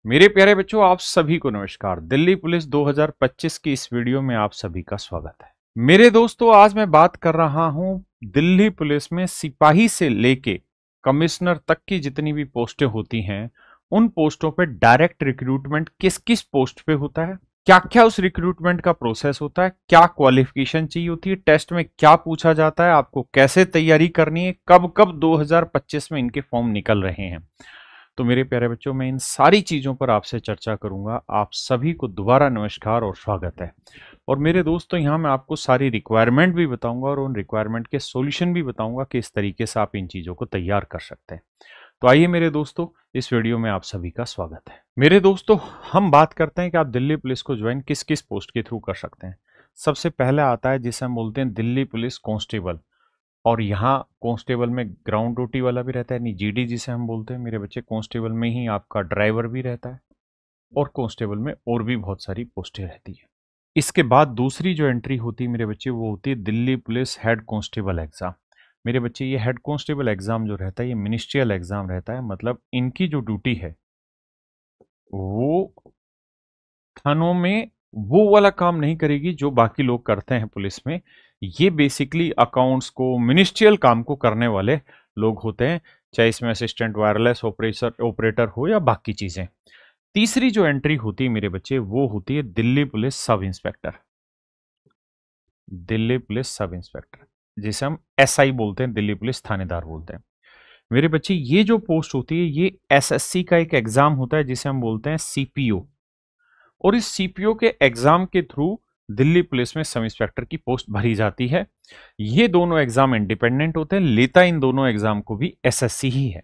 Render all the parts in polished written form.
मेरे प्यारे बच्चों, आप सभी को नमस्कार। दिल्ली पुलिस 2025 की इस वीडियो में आप सभी का स्वागत है। मेरे दोस्तों, आज मैं बात कर रहा हूं दिल्ली पुलिस में सिपाही से लेके कमिश्नर तक की जितनी भी पोस्टें होती हैं, उन पोस्टों पे डायरेक्ट रिक्रूटमेंट किस किस पोस्ट पे होता है, क्या क्या उस रिक्रूटमेंट का प्रोसेस होता है, क्या क्वालिफिकेशन चाहिए होती है, टेस्ट में क्या पूछा जाता है, आपको कैसे तैयारी करनी है, कब कब 2025 में इनके फॉर्म निकल रहे हैं। तो मेरे प्यारे बच्चों, मैं इन सारी चीज़ों पर आपसे चर्चा करूंगा। आप सभी को दोबारा नमस्कार और स्वागत है। और मेरे दोस्तों, यहाँ मैं आपको सारी रिक्वायरमेंट भी बताऊंगा और उन रिक्वायरमेंट के सॉल्यूशन भी बताऊंगा कि इस तरीके से आप इन चीज़ों को तैयार कर सकते हैं। तो आइए मेरे दोस्तों, इस वीडियो में आप सभी का स्वागत है। मेरे दोस्तों, हम बात करते हैं कि आप दिल्ली पुलिस को ज्वाइन किस किस पोस्ट के थ्रू कर सकते हैं। सबसे पहले आता है जिसे हम बोलते हैं दिल्ली पुलिस कांस्टेबल। और यहाँ कांस्टेबल में ग्राउंड ड्यूटी वाला भी रहता है, यानी जीडी जिसे हम बोलते हैं। मेरे बच्चे, कांस्टेबल में ही आपका ड्राइवर भी रहता है और कांस्टेबल में और भी बहुत सारी पोस्टें रहती है। इसके बाद दूसरी जो एंट्री होती है मेरे बच्चे, वो होती है Delhi police head constable exam. मेरे बच्चे, ये हेड कांस्टेबल एग्जाम जो रहता है, ये मिनिस्ट्रियल एग्जाम रहता है। मतलब इनकी जो ड्यूटी है वो थानों में वो वाला काम नहीं करेगी जो बाकी लोग करते हैं पुलिस में। ये बेसिकली अकाउंट्स को, मिनिस्ट्रियल काम को करने वाले लोग होते हैं, चाहे इसमें असिस्टेंट वायरलेस ऑपरेटर हो या बाकी चीजें। तीसरी जो एंट्री होती है मेरे बच्चे, वो होती है Delhi police sub inspector. Delhi police sub inspector जिसे हम एसआई बोलते हैं, दिल्ली पुलिस थानेदार बोलते हैं। मेरे बच्चे, ये जो पोस्ट होती है, ये एसएससी का एक एग्जाम होता है जिसे हम बोलते हैं सीपीओ। और इस सीपीओ के एग्जाम के थ्रू दिल्ली पुलिस में सब इंस्पेक्टर की पोस्ट भरी जाती है। ये दोनों एग्जाम इंडिपेंडेंट होते हैं, लेता इन दोनों एग्जाम को भी एसएससी ही है।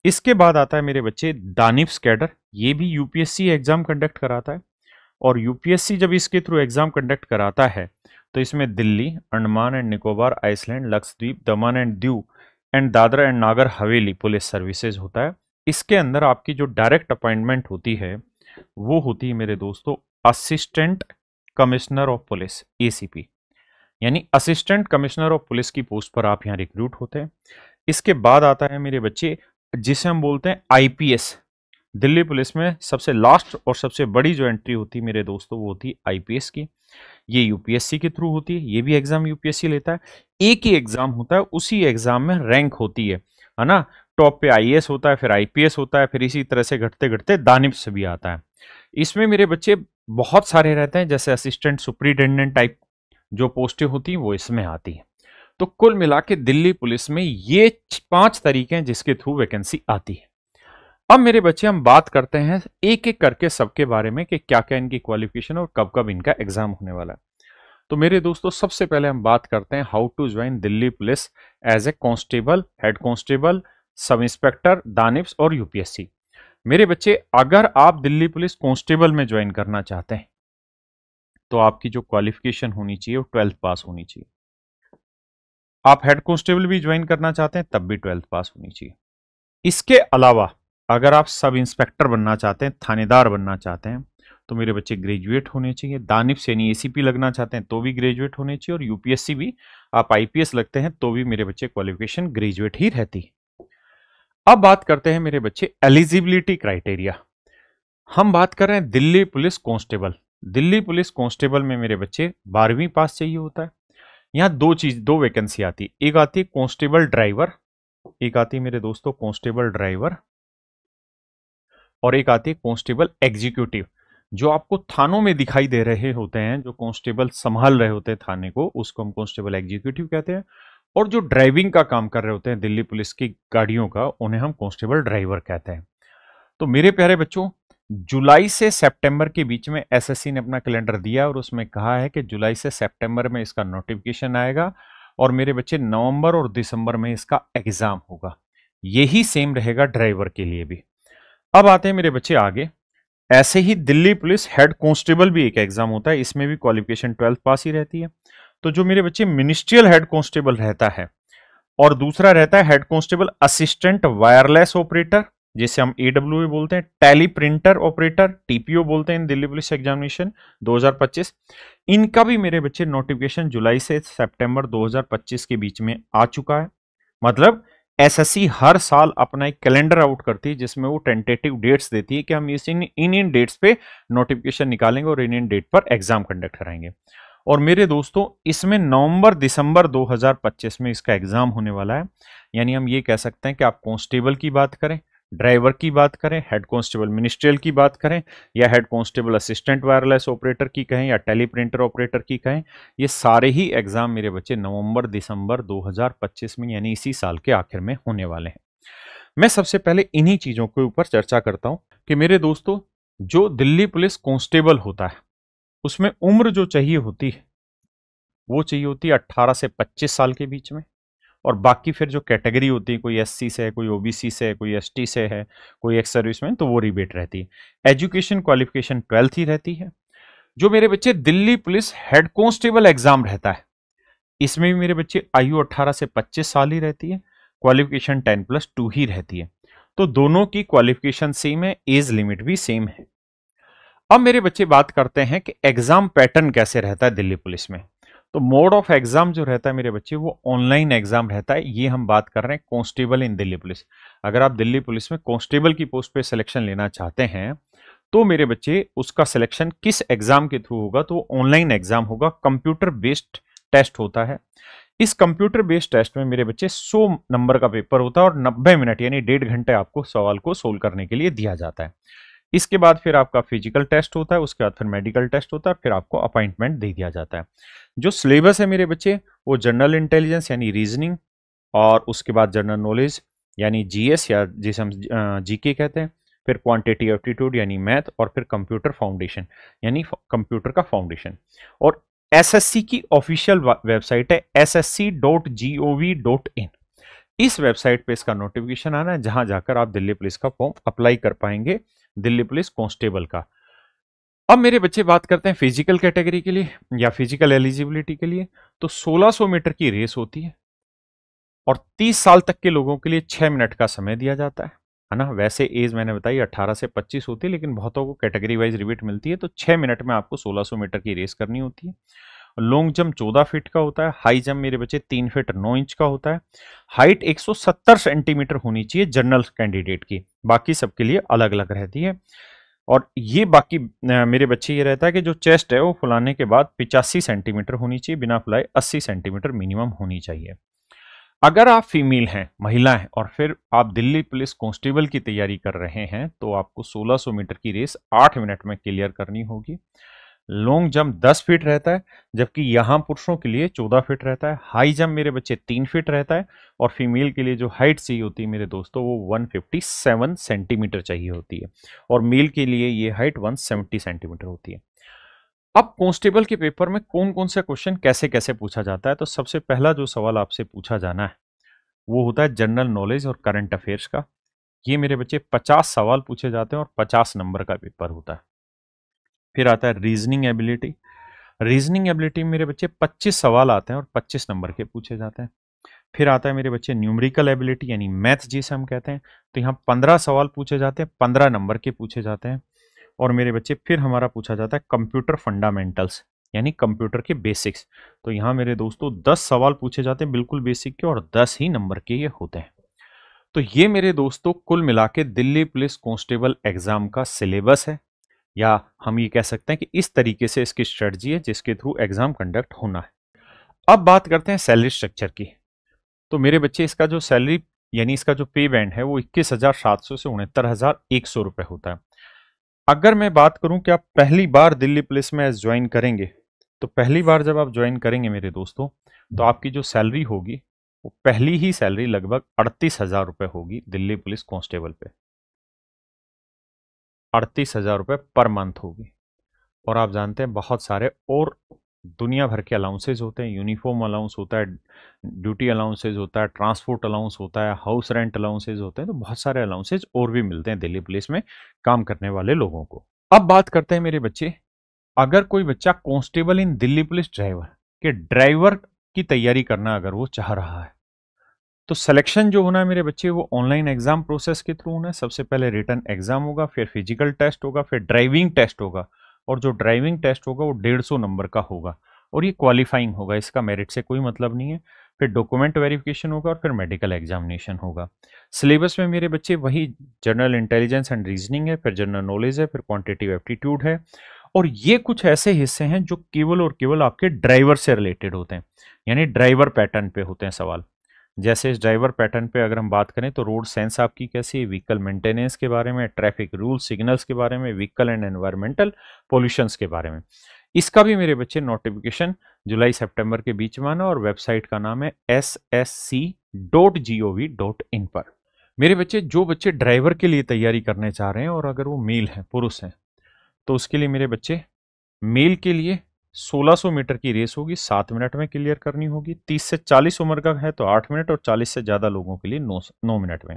इसके बाद आता है मेरे बच्चे दानिप्स कैडर। ये भी यूपीएससी एग्जाम कंडक्ट कराता है। और यूपीएससी जब इसके थ्रू एग्जाम कंडक्ट कराता है तो इसमें Delhi, Andaman and Nicobar, Iceland, Lakshadweep, Daman and Diu and Dadra and Nagar Haveli police services होता है। इसके अंदर आपकी जो डायरेक्ट अपॉइंटमेंट होती है वो होती है मेरे दोस्तों assistant commissioner of police, ACP. यानी असिस्टेंट कमिश्नर ऑफ पुलिस की पोस्ट पर आप यहाँ रिक्रूट होते हैं। इसके बाद आता है मेरे बच्चे जिसे हम बोलते हैं आईपीएस। दिल्ली पुलिस में सबसे लास्ट और सबसे बड़ी जो एंट्री होती है मेरे दोस्तों, वो होती है आईपीएस की। ये यूपीएससी के थ्रू होती है। ये भी एग्जाम यूपीएससी लेता है। एक ही एग्जाम होता है, उसी एग्जाम में रैंक होती है ना। टॉप पे आईएएस होता है, फिर आईपीएस होता है, फिर इसी तरह से घटते घटते दानिप्स भी आता है। इसमें मेरे बच्चे बहुत सारे रहते हैं, जैसे असिस्टेंट सुपरिटेंडेंट टाइप जो पोस्टें होती हैं वो इसमें आती हैं। तो कुल मिला के दिल्ली पुलिस में ये 5 तरीके हैं जिसके थ्रू वैकेंसी आती है। अब मेरे बच्चे, हम बात करते हैं एक एक करके सबके बारे में कि क्या क्या इनकी क्वालिफिकेशन और कब कब इनका एग्जाम होने वाला है। तो मेरे दोस्तों, सबसे पहले हम बात करते हैं how to join Delhi police as a constable, head constable, sub inspector, DANIPS और यूपीएससी। मेरे बच्चे, अगर आप दिल्ली पुलिस कांस्टेबल में ज्वाइन करना चाहते हैं तो आपकी जो क्वालिफिकेशन होनी चाहिए वो 12th पास होनी चाहिए। आप हेड कांस्टेबल भी ज्वाइन करना चाहते हैं तब भी 12th पास होनी चाहिए। इसके अलावा अगर आप सब इंस्पेक्टर बनना चाहते हैं, थानेदार बनना चाहते हैं, तो मेरे बच्चे ग्रेजुएट होने चाहिए। दानिप्स यानी एसीपी लगना चाहते हैं तो भी ग्रेजुएट होने चाहिए। और यूपीएससी भी, आप आईपीएस लगते हैं तो भी मेरे बच्चे क्वालिफिकेशन ग्रेजुएट ही रहती है। अब बात करते हैं मेरे बच्चे एलिजिबिलिटी क्राइटेरिया। हम बात कर रहे हैं Delhi police constable. Delhi police constable में मेरे बच्चे 12वीं पास चाहिए होता है। यहाँ दो वैकेंसी आती है। एक आती है कांस्टेबल ड्राइवर, एक आती है मेरे दोस्तों कांस्टेबल ड्राइवर, और एक आती है कांस्टेबल एग्जीक्यूटिव। जो आपको थानों में दिखाई दे रहे होते हैं, जो कांस्टेबल संभाल रहे होते हैं थाने को, उसको हम कांस्टेबल एग्जीक्यूटिव कहते हैं। और जो ड्राइविंग का काम कर रहे होते हैं दिल्ली पुलिस की गाड़ियों का, उन्हें हम कांस्टेबल ड्राइवर कहते हैं। तो मेरे प्यारे बच्चों, जुलाई से सितंबर के बीच में एसएससी ने अपना कैलेंडर दिया और उसमें कहा है कि जुलाई से सितंबर में इसका नोटिफिकेशन आएगा और मेरे बच्चे नवंबर और दिसंबर में इसका एग्जाम होगा। यही सेम रहेगा ड्राइवर के लिए भी। अब आते हैं मेरे बच्चे आगे। ऐसे ही दिल्ली पुलिस हेड कांस्टेबल भी एक एग्जाम होता है, इसमें भी क्वालिफिकेशन 12th पास ही रहती है। तो जो मेरे बच्चे मिनिस्ट्रियल हेड कांस्टेबल रहता है, और दूसरा रहता है head constable assistant wireless operator, जिसे हम एडब्ल्यूए बोलते हैं, टैली प्रिंटर ऑपरेटर, टीपीओ बोलते हैं दिल्ली पुलिस एग्जामिनेशन 2025। इनका भी मेरे बच्चे नोटिफिकेशन जुलाई से सितंबर 2025 के बीच में आ चुका है। मतलब एसएससी हर साल अपना एक कैलेंडर आउट करती है जिसमें वो टेंटेटिव डेट्स देती है कि हम इन डेट्स पे नोटिफिकेशन निकालेंगे और इन डेट पर एग्जाम कंडक्ट कराएंगे। और मेरे दोस्तों इसमें नवंबर दिसंबर 2025 में इसका एग्जाम होने वाला है। यानी हम ये कह सकते हैं कि आप कांस्टेबल की बात करें, ड्राइवर की बात करें, हेड कांस्टेबल मिनिस्ट्रियल की बात करें, या head constable assistant wireless operator की कहें, या टेलीप्रिंटर ऑपरेटर की कहें, ये सारे ही एग्जाम मेरे बच्चे नवंबर दिसंबर 2025 में यानी इसी साल के आखिर में होने वाले हैं। मैं सबसे पहले इन्हीं चीजों के ऊपर चर्चा करता हूं कि मेरे दोस्तों जो दिल्ली पुलिस कांस्टेबल होता है उसमें उम्र जो चाहिए होती है वो चाहिए होती है 18 से 25 साल के बीच में। और बाकी फिर जो कैटेगरी होती है, कोई एससी से है, कोई ओबीसी से है, कोई एसटी से है, कोई एक्स सर्विसमैन, तो वो रिबेट रहती है। एजुकेशन क्वालिफिकेशन 12th ही रहती है। जो मेरे बच्चे Delhi police head constable exam रहता है इसमें भी मेरे बच्चे आयु 18 से 25 साल ही रहती है, क्वालिफिकेशन 10+2 ही रहती है। तो दोनों की क्वालिफिकेशन सेम है, एज लिमिट भी सेम है। अब मेरे बच्चे बात करते हैं कि एग्जाम पैटर्न कैसे रहता है दिल्ली पुलिस में। तो मोड ऑफ एग्जाम जो रहता है मेरे बच्चे वो ऑनलाइन एग्जाम रहता है। ये हम बात कर रहे हैं कांस्टेबल इन दिल्ली पुलिस। अगर आप दिल्ली पुलिस में कांस्टेबल की पोस्ट पे सिलेक्शन लेना चाहते हैं तो मेरे बच्चे उसका सिलेक्शन किस एग्जाम के थ्रू होगा, तो ऑनलाइन एग्जाम होगा। कंप्यूटर बेस्ड टेस्ट होता है। इस कंप्यूटर बेस्ड टेस्ट में मेरे बच्चे 100 नंबर का पेपर होता है और 90 मिनट यानी 1.5 घंटे आपको सवाल को सोल्व करने के लिए दिया जाता है। इसके बाद फिर आपका फिजिकल टेस्ट होता है, उसके बाद फिर मेडिकल टेस्ट होता है, फिर आपको अपॉइंटमेंट दे दिया जाता है। जो सिलेबस है मेरे बच्चे वो जनरल इंटेलिजेंस यानी रीजनिंग, और उसके बाद जनरल नॉलेज यानी जीएस या जिसे हम जीके कहते हैं, फिर क्वांटिटी एप्टीट्यूड यानी मैथ, और फिर कंप्यूटर फाउंडेशन यानी कंप्यूटर का फाउंडेशन। और एसएससी की ऑफिशियल वेबसाइट है ssc.gov.in। इस वेबसाइट पे इसका नोटिफिकेशन आना है जहां जाकर आप दिल्ली पुलिस का फॉर्म अप्लाई कर पाएंगे, दिल्ली पुलिस कांस्टेबल का। अब मेरे बच्चे बात करते हैं फिजिकल कैटेगरी के लिए या फिजिकल एलिजिबिलिटी के लिए। तो 1600 मीटर की रेस होती है और 30 साल तक के लोगों के लिए 6 मिनट का समय दिया जाता है ना। वैसे एज मैंने बताई 18 से 25 होती है, लेकिन बहुतों को कैटेगरी वाइज रिबेट मिलती है। तो 6 मिनट में आपको 1600 मीटर की रेस करनी होती है। लॉन्ग जंप 14 फीट का होता है। हाई जंप मेरे बच्चे 3 फीट 9 इंच का होता है। हाइट 170 सेंटीमीटर होनी चाहिए जनरल कैंडिडेट की, बाकी सबके लिए अलग अलग रहती है। और ये बाकी मेरे बच्चे ये रहता है कि जो चेस्ट है वो फुलाने के बाद 85 सेंटीमीटर होनी चाहिए, बिना फुलाए 80 सेंटीमीटर मिनिमम होनी चाहिए। अगर आप फीमेल हैं, महिला हैं, और फिर आप दिल्ली पुलिस कांस्टेबल की तैयारी कर रहे हैं तो आपको 1600 मीटर की रेस 8 मिनट में क्लियर करनी होगी। लॉन्ग जंप 10 फीट रहता है, जबकि यहां पुरुषों के लिए 14 फीट रहता है। हाई जंप मेरे बच्चे 3 फीट रहता है, और फीमेल के लिए जो हाइट चाहिए होती है मेरे दोस्तों वो 157 सेंटीमीटर चाहिए होती है, और मेल के लिए ये हाइट 170 सेंटीमीटर होती है। अब कांस्टेबल के पेपर में कौन कौन से क्वेश्चन कैसे कैसे पूछा जाता है, तो सबसे पहला जो सवाल आपसे पूछा जाना है वो होता है जनरल नॉलेज और करंट अफेयर्स का। ये मेरे बच्चे 50 सवाल पूछे जाते हैं और 50 नंबर का पेपर होता है। फिर आता है रीजनिंग एबिलिटी। रीजनिंग एबिलिटी में मेरे बच्चे 25 सवाल आते हैं और 25 नंबर के पूछे जाते हैं। फिर आता है मेरे बच्चे न्यूमेरिकल एबिलिटी यानी मैथ जिसे हम कहते हैं। तो यहाँ 15 सवाल पूछे जाते हैं, 15 नंबर के पूछे जाते हैं। और मेरे बच्चे फिर हमारा पूछा जाता है कंप्यूटर फंडामेंटल्स यानी कंप्यूटर के बेसिक्स। तो यहाँ मेरे दोस्तों 10 सवाल पूछे जाते हैं बिल्कुल बेसिक के, और 10 ही नंबर के ये होते हैं। तो ये मेरे दोस्तों कुल मिला के दिल्ली पुलिस कांस्टेबल एग्जाम का सिलेबस है, या हम ये कह सकते हैं कि इस तरीके से इसकी स्ट्रेटजी है जिसके थ्रू एग्जाम कंडक्ट होना है। अब बात करते हैं सैलरी स्ट्रक्चर की। तो मेरे बच्चे इसका जो सैलरी यानी इसका जो पे बैंड है वो 21,700 से 69,100 रुपए होता है। अगर मैं बात करूं कि आप पहली बार दिल्ली पुलिस में ज्वाइन करेंगे, तो पहली बार जब आप ज्वाइन करेंगे मेरे दोस्तों तो आपकी जो सैलरी होगी वो पहली ही सैलरी लगभग 38,000 रुपए होगी दिल्ली पुलिस कांस्टेबल पे। 38,000 रुपए पर मंथ होगी। और आप जानते हैं बहुत सारे और दुनिया भर के अलाउंसेज होते हैं। यूनिफॉर्म अलाउंस होता है, ड्यूटी अलाउंसेज होता है, ट्रांसपोर्ट अलाउंस होता है, हाउस रेंट अलाउंसेज होते हैं। तो बहुत सारे अलाउंसेज और भी मिलते हैं दिल्ली पुलिस में काम करने वाले लोगों को। अब बात करते हैं मेरे बच्चे, अगर कोई बच्चा कांस्टेबल इन दिल्ली पुलिस ड्राइवर के ड्राइवर की तैयारी करना अगर वो चाह रहा है तो सिलेक्शन जो होना है मेरे बच्चे वो ऑनलाइन एग्जाम प्रोसेस के थ्रू होना है। सबसे पहले रिटन एग्जाम होगा, फिर फिजिकल टेस्ट होगा, फिर ड्राइविंग टेस्ट होगा। और जो ड्राइविंग टेस्ट होगा वो 150 नंबर का होगा और ये क्वालिफाइंग होगा, इसका मेरिट से कोई मतलब नहीं है। फिर डॉक्यूमेंट वेरिफिकेशन होगा और फिर मेडिकल एग्जामिनेशन होगा। सिलेबस में मेरे बच्चे वही जनरल इंटेलिजेंस एंड रीजनिंग है, फिर जनरल नॉलेज है, फिर क्वांटिटेटिव एप्टीट्यूड है, और ये कुछ ऐसे हिस्से हैं जो केवल और केवल आपके ड्राइवर से रिलेटेड होते हैं, यानी ड्राइवर पैटर्न पे होते हैं सवाल। जैसे इस ड्राइवर पैटर्न पे अगर हम बात करें तो रोड सेंस आपकी कैसी है, व्हीकल मेंटेनेंस के बारे में, ट्रैफिक रूल सिग्नल्स के बारे में, व्हीकल एंड एनवायरमेंटल पॉल्यूशंस के बारे में। इसका भी मेरे बच्चे नोटिफिकेशन जुलाई सितंबर के बीच में आना, और वेबसाइट का नाम है ssc.gov.in पर। मेरे बच्चे जो बच्चे ड्राइवर के लिए तैयारी करने चाह रहे हैं और अगर वो मेल है, पुरुष है, तो उसके लिए मेरे बच्चे मेल के लिए 1600 मीटर की रेस होगी, 7 मिनट में क्लियर करनी होगी। 30 से 40 उम्र का है तो 8 मिनट, और 40 से ज्यादा लोगों के लिए 9 मिनट में।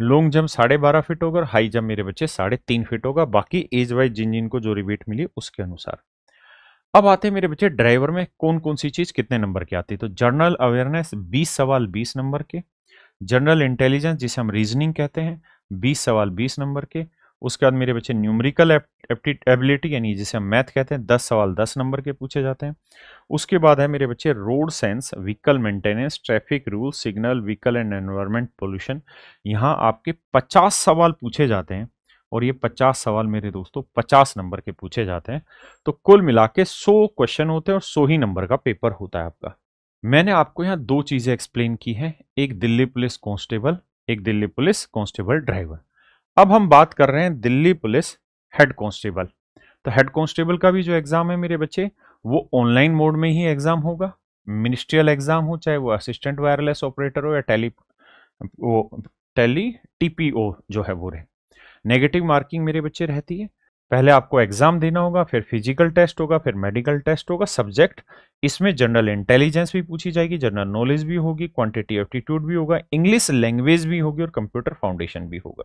लॉन्ग जंप 12.5 फीट होगा, और हाई जंप मेरे बच्चे 3.5 फीट होगा, बाकी एज वाइज जिन जिन को जो रिबेट मिली उसके अनुसार। अब आते हैं मेरे बच्चे ड्राइवर में कौन कौन सी चीज कितने नंबर की आती है। तो जनरल अवेयरनेस 20 सवाल 20 नंबर के, जनरल इंटेलिजेंस जिसे हम रीजनिंग कहते हैं 20 सवाल 20 नंबर के, उसके बाद मेरे बच्चे न्यूमेरिकल एबिलिटी यानी जिसे हम मैथ कहते हैं 10 सवाल 10 नंबर के पूछे जाते हैं। उसके बाद है मेरे बच्चे road sense, vehicle maintenance, traffic rule, signal, vehicle and environment pollution. यहाँ आपके 50 सवाल पूछे जाते हैं, और ये 50 सवाल मेरे दोस्तों 50 नंबर के पूछे जाते हैं। तो कुल मिला के 100 क्वेश्चन होते हैं और 100 ही नंबर का पेपर होता है आपका। मैंने आपको यहाँ दो चीजें एक्सप्लेन की हैं, एक दिल्ली पुलिस कांस्टेबल, एक दिल्ली पुलिस कांस्टेबल ड्राइवर। अब हम बात कर रहे हैं दिल्ली पुलिस हेड कांस्टेबल। तो हेड कांस्टेबल का भी जो एग्जाम है मेरे बच्चे वो ऑनलाइन मोड में ही एग्जाम होगा, मिनिस्ट्रियल एग्जाम हो, चाहे वो असिस्टेंट वायरलेस ऑपरेटर हो या टेली टीपीओ जो है वो रहे। नेगेटिव मार्किंग मेरे बच्चे रहती है, पहले आपको एग्जाम देना होगा, फिर फिजिकल टेस्ट होगा, फिर मेडिकल टेस्ट होगा। सब्जेक्ट इसमें जनरल इंटेलिजेंस भी पूछी जाएगी, जनरल नॉलेज भी होगी, क्वांटिटी एप्टीट्यूड भी होगा, इंग्लिश लैंग्वेज भी होगी और कंप्यूटर फाउंडेशन भी होगा।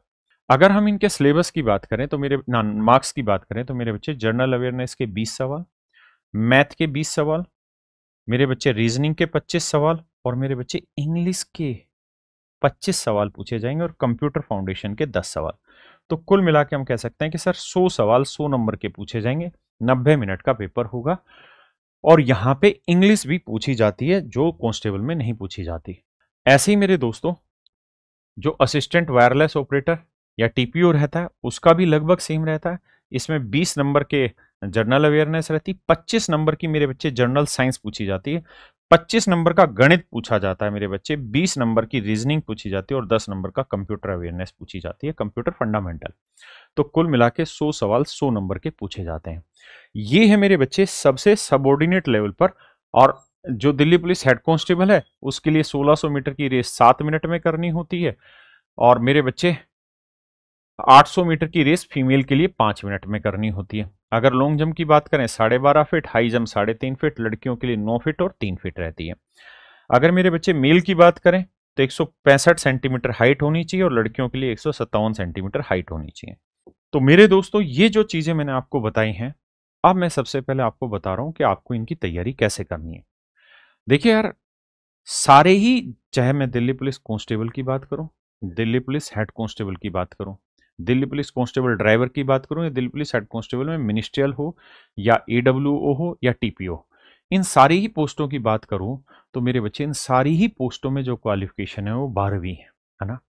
अगर हम इनके सिलेबस की बात करें तो मेरे मार्क्स की बात करें तो मेरे बच्चे जनरल अवेयरनेस के 20 सवाल, मैथ के 20 सवाल, मेरे बच्चे रीजनिंग के 25 सवाल, और मेरे बच्चे इंग्लिश के 25 सवाल पूछे जाएंगे, और कंप्यूटर फाउंडेशन के 10 सवाल। तो कुल मिला के हम कह सकते हैं कि सर 100 सवाल 100 नंबर के पूछे जाएंगे, 90 मिनट का पेपर होगा। और यहां पे इंग्लिश भी पूछी जाती है जो कांस्टेबल में नहीं पूछी जाती। ऐसे ही मेरे दोस्तों जो असिस्टेंट वायरलेस ऑपरेटर या टीपीओ रहता है उसका भी लगभग सेम रहता है। इसमें 20 नंबर के जनरल अवेयरनेस रहती, 25 नंबर की मेरे बच्चे जनरल साइंस पूछी जाती है, 25 नंबर का गणित पूछा जाता है मेरे बच्चे, 20 नंबर की रीजनिंग पूछी जाती है, और 10 नंबर का कंप्यूटर अवेयरनेस पूछी जाती है, कंप्यूटर फंडामेंटल। तो कुल मिला के 100 सवाल 100 नंबर के पूछे जाते हैं। ये है मेरे बच्चे सबसे सबऑर्डिनेट लेवल पर। और जो दिल्ली पुलिस हेड कांस्टेबल है उसके लिए 1600 मीटर की रेस 7 मिनट में करनी होती है, और मेरे बच्चे 800 मीटर की रेस फीमेल के लिए 5 मिनट में करनी होती है। अगर लॉन्ग जंप की बात करें 12.5 फीट, हाई जंप 3.5 फीट, लड़कियों के लिए 9 फीट और 3 फीट रहती है। अगर मेरे बच्चे मेल की बात करें तो 165 सेंटीमीटर हाइट होनी चाहिए, और लड़कियों के लिए 157 सेंटीमीटर हाइट होनी चाहिए। तो मेरे दोस्तों ये जो चीजें मैंने आपको बताई हैं, अब मैं सबसे पहले आपको बता रहा हूं कि आपको इनकी तैयारी कैसे करनी है। देखिए यार, सारे ही, चाहे मैं दिल्ली पुलिस कांस्टेबल की बात करूं, दिल्ली पुलिस हेड कांस्टेबल की बात करूं, दिल्ली पुलिस कांस्टेबल ड्राइवर की बात करूं, या दिल्ली पुलिस हेड कांस्टेबल में मिनिस्ट्रियल हो या एडब्ल्यूओ हो या टीपीओ, इन सारी ही पोस्टों की बात करूं तो मेरे बच्चे इन सारी ही पोस्टों में जो क्वालिफिकेशन है वो 12वीं है ना।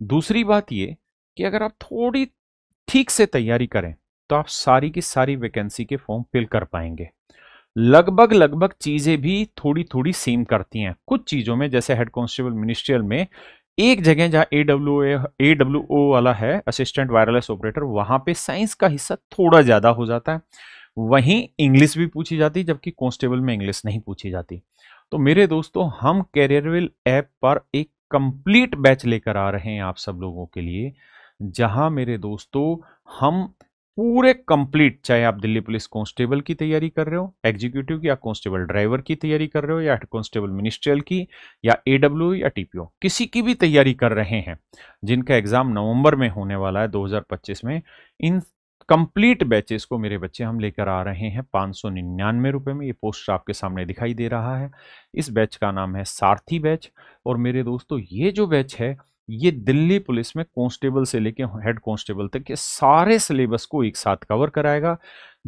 दूसरी बात ये कि अगर आप थोड़ी ठीक से तैयारी करें तो आप सारी की सारी वैकेंसी के फॉर्म फिल कर पाएंगे। लगभग लगभग चीजें भी थोड़ी थोड़ी सेम करती हैं कुछ चीजों में, जैसे हेड कांस्टेबल मिनिस्ट्रियल में एक जगह जहां एडब्ल्यूओ वाला है, असिस्टेंट वायरलेस ऑपरेटर, वहां पे साइंस का हिस्सा थोड़ा ज्यादा हो जाता है, वहीं इंग्लिश भी पूछी जाती है, जबकि कांस्टेबल में इंग्लिश नहीं पूछी जाती। तो मेरे दोस्तों हम कैरियरविल ऐप पर एक कंप्लीट बैच लेकर आ रहे हैं आप सब लोगों के लिए, जहां मेरे दोस्तों हम पूरे कंप्लीट, चाहे आप दिल्ली पुलिस कांस्टेबल की तैयारी कर रहे हो, एग्जीक्यूटिव की, या कांस्टेबल ड्राइवर की तैयारी कर रहे हो, या कांस्टेबल मिनिस्ट्रियल की, या एडब्ल्यू या टीपीओ, किसी की भी तैयारी कर रहे हैं जिनका एग्जाम नवंबर में होने वाला है 2025 में, इन कंप्लीट बैचेस को मेरे बच्चे हम लेकर आ रहे हैं 599 रुपए में। ये पोस्टर आपके सामने दिखाई दे रहा है। इस बैच का नाम है सारथी बैच। और मेरे दोस्तों ये जो बैच है ये दिल्ली पुलिस में कांस्टेबल से लेके हेड कांस्टेबल तक के सारे सिलेबस को एक साथ कवर कराएगा,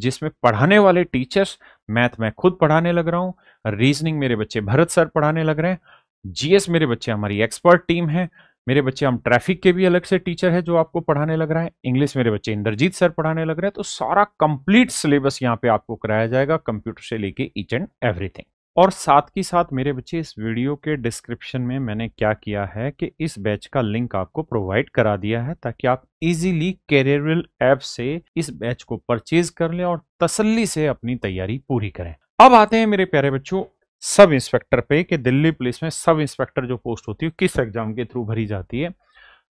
जिसमें पढ़ाने वाले टीचर्स, मैथ मैं खुद पढ़ाने लग रहा हूँ, रीजनिंग मेरे बच्चे भरत सर पढ़ाने लग रहे हैं, जीएस मेरे बच्चे हमारी एक्सपर्ट टीम है, मेरे बच्चे हम ट्रैफिक के भी अलग से टीचर है जो आपको पढ़ाने लग रहा है, इंग्लिश मेरे बच्चे इंद्रजीत सर पढ़ाने लग रहे हैं। तो सारा कंप्लीट सिलेबस यहाँ पे आपको कराया जाएगा, कंप्यूटर से लेके ईच एंड एवरीथिंग। और साथ ही साथ मेरे बच्चे इस वीडियो के डिस्क्रिप्शन में मैंने क्या किया है कि इस बैच का लिंक आपको प्रोवाइड करा दिया है ताकि आप इजीली कैरियरल ऐप से इस बैच को परचेज कर लें और तसल्ली से अपनी तैयारी पूरी करें। अब आते हैं मेरे प्यारे बच्चों सब इंस्पेक्टर पे कि दिल्ली पुलिस में सब इंस्पेक्टर जो पोस्ट होती है किस एग्जाम के थ्रू भरी जाती है।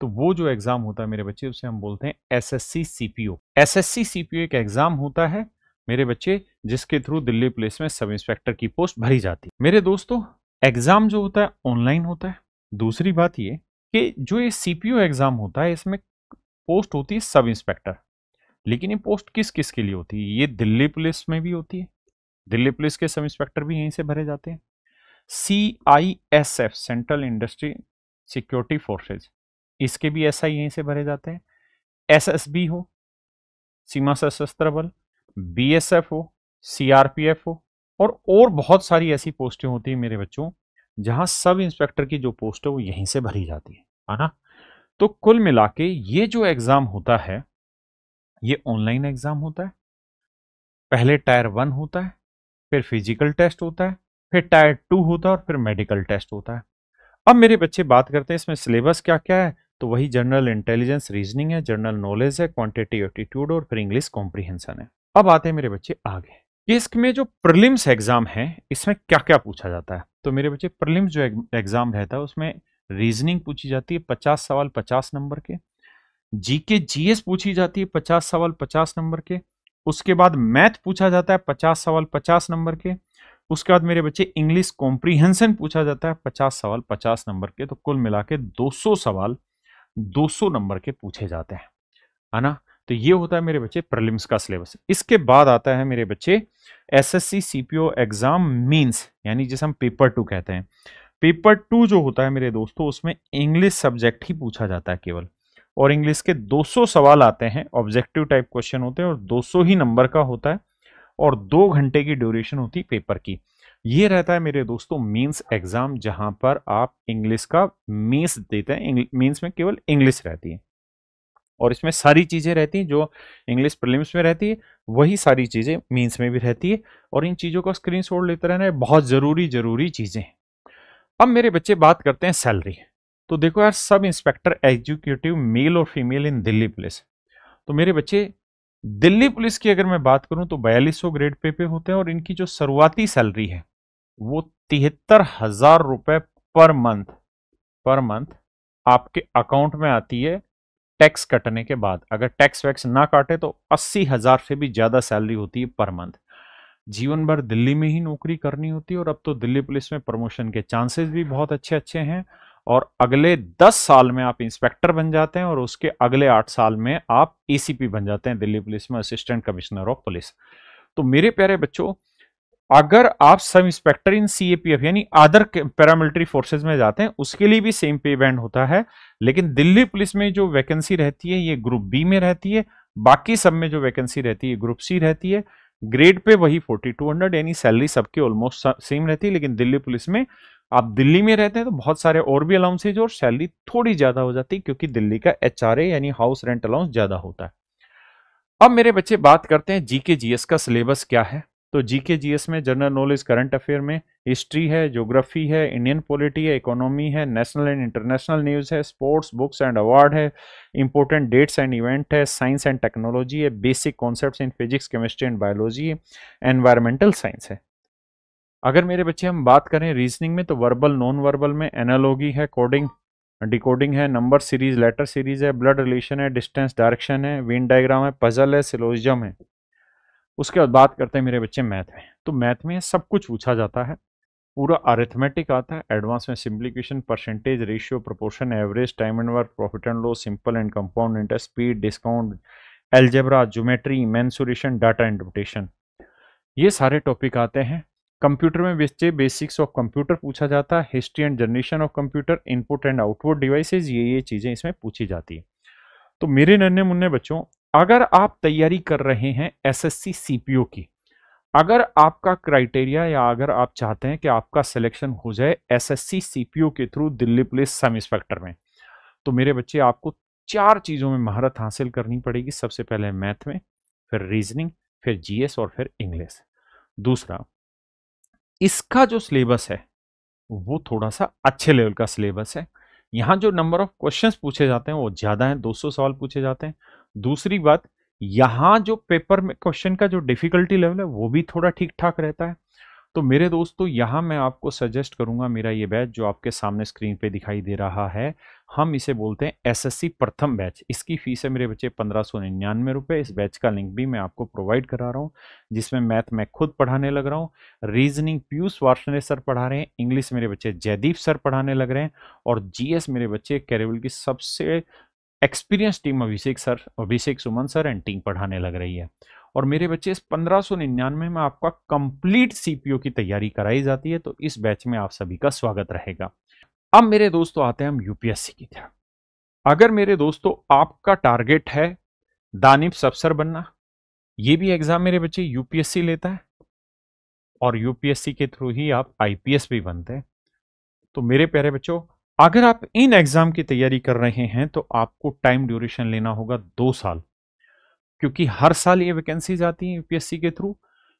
तो वो जो एग्जाम होता है मेरे बच्चे उसे हम बोलते हैं एसएससी सीपीओ। एसएससी सीपीओ एक एग्जाम होता है मेरे बच्चे जिसके थ्रू दिल्ली पुलिस में सब इंस्पेक्टर की पोस्ट भरी जाती है। मेरे दोस्तों एग्जाम जो होता है ऑनलाइन होता है। दूसरी बात ये कि जो ये सीपीओ एग्जाम होता है इसमें पोस्ट होती है सब इंस्पेक्टर, लेकिन ये पोस्ट किस किस के लिए होती है? ये दिल्ली पुलिस में भी होती है, दिल्ली पुलिस के सब इंस्पेक्टर भी यहीं से भरे जाते हैं। CISF central industry security forces, इसके भी एसआई यहीं से भरे जाते हैं। SSB हो, सीमा सशस्त्र बल, BSF हो, CRPF हो, और बहुत सारी ऐसी पोस्टें होती है मेरे बच्चों जहां सब इंस्पेक्टर की जो पोस्ट है वो यहीं से भरी जाती है ना। तो कुल मिला के ये जो एग्जाम होता है ये ऑनलाइन एग्जाम होता है। पहले टायर 1 होता है, फिर फिजिकल टेस्ट होता है, फिर टायर 2 होता है और फिर मेडिकल टेस्ट होता है। अब मेरे बच्चे बात करते हैं इसमें सिलेबस क्या क्या है। तो वही जनरल इंटेलिजेंस रीजनिंग है, जनरल नॉलेज है, क्वांटिटी एप्टीट्यूड और फिर इंग्लिश कॉम्प्रिहेंशन है। अब आते हैं मेरे बच्चे आगे कि इसमें जो प्रीलिम्स एग्जाम है इसमें क्या क्या पूछा जाता है। तो मेरे बच्चे प्रीलिम्स जो एग्जाम रहता है उसमें रीजनिंग पूछी जाती है 50 सवाल 50 नंबर के, जीके जीएस पूछी जाती है 50 सवाल 50 नंबर के, उसके बाद मैथ पूछा जाता है 50 सवाल 50 नंबर के, उसके बाद मेरे बच्चे इंग्लिश कॉम्प्रिहेंशन पूछा जाता है 50 सवाल 50 नंबर के। तो कुल मिला के 200 सवाल 200 नंबर के पूछे जाते हैं, है ना। तो ये होता है मेरे बच्चे प्रीलिम्स का सिलेबस। इसके बाद आता है मेरे बच्चे एसएससी सीपीओ एग्जाम मींस, यानी जिसे हम पेपर 2 कहते हैं। पेपर 2 जो होता है मेरे दोस्तों उसमें इंग्लिश सब्जेक्ट ही पूछा जाता है केवल, और इंग्लिश के 200 सवाल आते हैं, ऑब्जेक्टिव टाइप क्वेश्चन होते हैं और 200 ही नंबर का होता है और 2 घंटे की ड्यूरेशन होती है पेपर की। ये रहता है मेरे दोस्तों मींस एग्जाम, जहां पर आप इंग्लिश का मींस देते हैं। मींस में केवल इंग्लिश रहती है और इसमें सारी चीजें रहती हैं जो इंग्लिश प्रीलिम्स में रहती है वही सारी चीजें मींस में भी रहती है, और इन चीजों का स्क्रीनशॉट लेते रहना है, बहुत जरूरी चीजें। अब मेरे बच्चे बात करते हैं सैलरी। तो देखो यार, सब इंस्पेक्टर एग्जीक्यूटिव मेल और फीमेल इन दिल्ली पुलिस। तो मेरे बच्चे दिल्ली पुलिस की अगर मैं बात करूं तो 4200 ग्रेड पे होते हैं और इनकी जो शुरुआती सैलरी है वो 73,000 रुपए पर मंथ आपके अकाउंट में आती है टैक्स कटने के बाद। अगर टैक्स वैक्स ना काटे तो 80,000 से भी ज्यादा सैलरी होती है पर मंथ। जीवन भर दिल्ली में ही नौकरी करनी होती है और अब तो दिल्ली पुलिस में प्रमोशन के चांसेस भी बहुत अच्छे अच्छे हैं, और अगले 10 साल में आप इंस्पेक्टर बन जाते हैं और उसके अगले 8 साल में आप एसीपी बन जाते हैं दिल्ली पुलिस में, असिस्टेंट कमिश्नर ऑफ पुलिस। तो मेरे प्यारे बच्चों, अगर आप सब इंस्पेक्टर इन सीएपीएफ यानी अदर पैरामिलिट्री फोर्सेज में जाते हैं उसके लिए भी सेम पे बैंड होता है, लेकिन दिल्ली पुलिस में जो वैकेंसी रहती है ये ग्रुप बी में रहती है, बाकी सब में जो वैकेंसी रहती है ग्रुप सी रहती है। ग्रेड पे वही 4200 यानी सैलरी सबकी ऑलमोस्ट सेम रहती है, लेकिन दिल्ली पुलिस में आप दिल्ली में रहते हैं तो बहुत सारे और भी अलाउंसेज और सैलरी थोड़ी ज्यादा हो जाती है क्योंकि दिल्ली का एचआरए यानी हाउस रेंट अलाउंस ज्यादा होता है। अब मेरे बच्चे बात करते हैं जीके जीएस का सिलेबस क्या है। तो जीके जीएस में जनरल नॉलेज करंट अफेयर में हिस्ट्री है, ज्योग्राफी है, इंडियन पॉलिटी है, इकोनॉमी है, नेशनल एंड इंटरनेशनल न्यूज़ है, स्पोर्ट्स, बुक्स एंड अवार्ड है, इंपॉर्टेंट डेट्स एंड इवेंट है, साइंस एंड टेक्नोलॉजी है, basic concepts in physics chemistry and biology है, एनवायरमेंटल साइंस है। अगर मेरे बच्चे हम बात करें रीजनिंग में तो वर्बल नॉन वर्बल में एनालॉगी है, कोडिंग डिकोडिंग है, नंबर सीरीज लेटर सीरीज है, ब्लड रिलेशन है, डिस्टेंस डायरेक्शन है, वेन डायग्राम है, पजल है, सिलोजिज्म है। उसके बाद बात करते हैं मेरे बच्चे मैथ में। तो मैथ में सब कुछ पूछा जाता है, पूरा अरिथमेटिक आता है, एडवांस में simplification, percentage, ratio, proportion, average, time and work, profit and loss, simple and compound interest, speed, discount, algebra, geometry, mensuration, data interpretation, ये सारे टॉपिक आते हैं। कंप्यूटर में बच्चे बेसिक्स ऑफ कंप्यूटर पूछा जाता है, history and generation of computer, input and output devices, ये चीजें इसमें पूछी जाती है। तो मेरे नन्हे मुन्ने बच्चों, अगर आप तैयारी कर रहे हैं एसएससी सीपीओ की, अगर आपका क्राइटेरिया या अगर आप चाहते हैं कि आपका सिलेक्शन हो जाए एसएससी सीपीओ के through Delhi police sub inspector में, तो मेरे बच्चे आपको 4 चीजों में महारत हासिल करनी पड़ेगी। सबसे पहले मैथ में, फिर रीजनिंग, फिर जीएस और फिर इंग्लिश। दूसरा, इसका जो सिलेबस है वो थोड़ा सा अच्छे लेवल का सिलेबस है। यहां जो नंबर ऑफ क्वेश्चंस पूछे जाते हैं वो ज्यादा हैं, 200 सवाल पूछे जाते हैं। दूसरी बात, यहां जो पेपर में क्वेश्चन का जो डिफिकल्टी लेवल है वो भी थोड़ा ठीक ठाक रहता है। तो मेरे दोस्तों, यहां मैं आपको सजेस्ट करूंगा मेरा ये बैच जो आपके सामने स्क्रीन पे दिखाई दे रहा है, हम इसे बोलते हैं एसएससी प्रथम बैच। इसकी फीस है मेरे बच्चे 1599 रुपए। इस बैच का लिंक भी मैं आपको प्रोवाइड करा रहा हूँ, जिसमें मैथ मैं खुद पढ़ाने लग रहा हूँ, रीजनिंग पीयूष वार्ष्णेय सर पढ़ा रहे हैं, इंग्लिश मेरे बच्चे जयदीप सर पढ़ाने लग रहे हैं, और जीएस मेरे बच्चे कैरियर की सबसे experience team Abhishek Suman sir and team पढ़ाने लग रही है। और मेरे बच्चे इस 1599 में आपका कंप्लीट सीपीओ की तैयारी कराई जाती है। तो इस बैच में आप सभी का स्वागत रहेगा। अब मेरे दोस्तों आते हैं हम यूपीएससी की तरफ। अगर मेरे दोस्तों आपका टारगेट है दानिश अफसर बनना, ये भी एग्जाम मेरे बच्चे यूपीएससी लेता है और यूपीएससी के थ्रू ही आप आईपीएस भी बनते हैं। तो मेरे प्यारे बच्चों, अगर आप इन एग्जाम की तैयारी कर रहे हैं तो आपको टाइम ड्यूरेशन लेना होगा 2 साल, क्योंकि हर साल ये वैकेंसीज आती हैं यूपीएससी के थ्रू,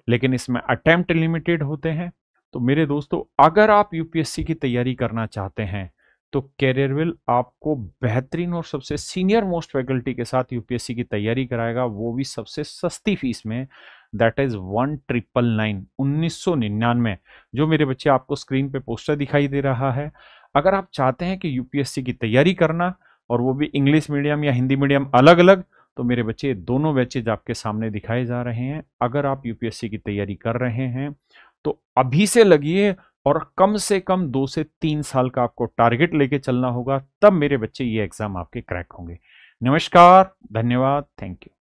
लेकिन इसमें अटेम्प्ट लिमिटेड होते हैं। तो मेरे दोस्तों, अगर आप यूपीएससी की तैयारी करना चाहते हैं तो कैरियरविल आपको बेहतरीन और सबसे सीनियर मोस्ट फैकल्टी के साथ यूपीएससी की तैयारी कराएगा, वो भी सबसे सस्ती फीस में। दैट इज 1999 जो मेरे बच्चे आपको स्क्रीन पे पोस्टर दिखाई दे रहा है। अगर आप चाहते हैं कि यूपीएससी की तैयारी करना, और वो भी इंग्लिश मीडियम या हिंदी मीडियम अलग अलग, तो मेरे बच्चे दोनों बैचेज आपके सामने दिखाए जा रहे हैं। अगर आप यूपीएससी की तैयारी कर रहे हैं तो अभी से लगिए, और कम से कम 2 से 3 साल का आपको टारगेट लेके चलना होगा, तब मेरे बच्चे ये एग्जाम आपके क्रैक होंगे। नमस्कार, धन्यवाद, थैंक यू।